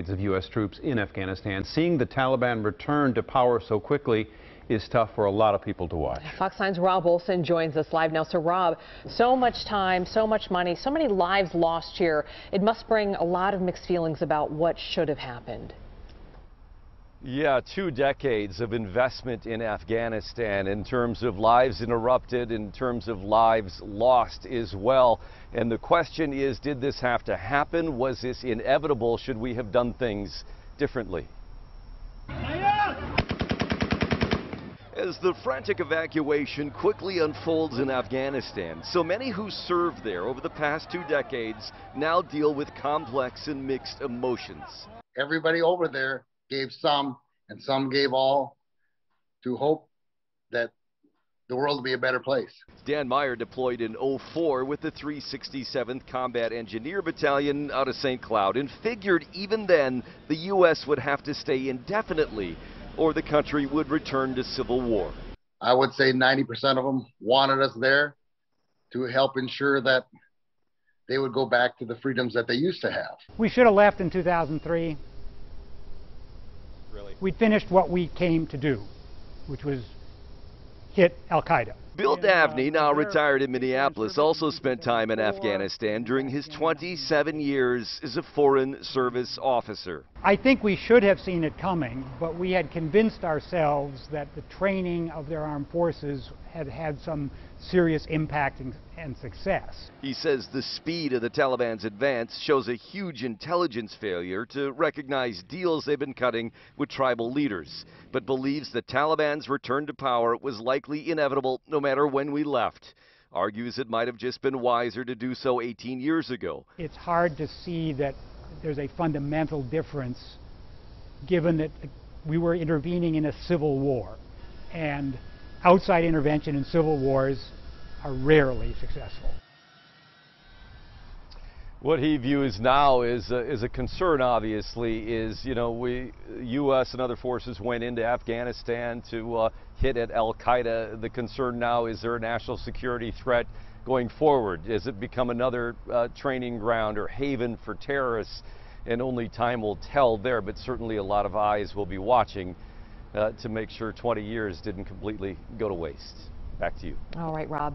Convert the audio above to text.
Of U.S. troops in Afghanistan. Seeing the Taliban return to power so quickly is tough for a lot of people to watch. Fox 9's Rob Olson joins us live now. So Rob, so much time, so much money, so many lives lost here. It must bring a lot of mixed feelings about what should have happened. Yeah, 2 decades of investment in Afghanistan in terms of lives interrupted, in terms of lives lost as well. And the question is, did this have to happen? Was this inevitable? Should we have done things differently? As the frantic evacuation quickly unfolds in Afghanistan, so many who served there over the past 2 decades now deal with complex and mixed emotions. Everybody over there gave some, and some gave all, to hope that the world will be a better place. Dan Meyer deployed in '04 with the 367th Combat Engineer Battalion out of St. Cloud and figured even then the U.S. would have to stay indefinitely or the country would return to civil war. I would say 90% of them wanted us there to help ensure that they would go back to the freedoms that they used to have. We should have left in 2003. Really? We'd finished what we came to do, which was hit Al-Qaeda. Bill Dabney, now retired in Minneapolis, also spent time in Afghanistan during his 27 years as a Foreign Service officer. I think we should have seen it coming, but we had convinced ourselves that the training of their armed forces had had some serious impact and success. He says the speed of the Taliban's advance shows a huge intelligence failure to recognize deals they've been cutting with tribal leaders, but believes the Taliban's return to power was likely inevitable no matter when we left. Argues it might have just been wiser to do so 18 years ago. It's hard to see that there's a fundamental difference given that we were intervening in a civil war, and outside intervention in civil wars are rarely successful. What he views now is a concern, obviously, is, U.S. and other forces went into Afghanistan to hit at Al-Qaeda. The concern now is there a national security threat going forward? Does it become another training ground or haven for terrorists? And only time will tell there, but certainly a lot of eyes will be watching to make sure 20 years didn't completely go to waste. Back to you. All right, Rob.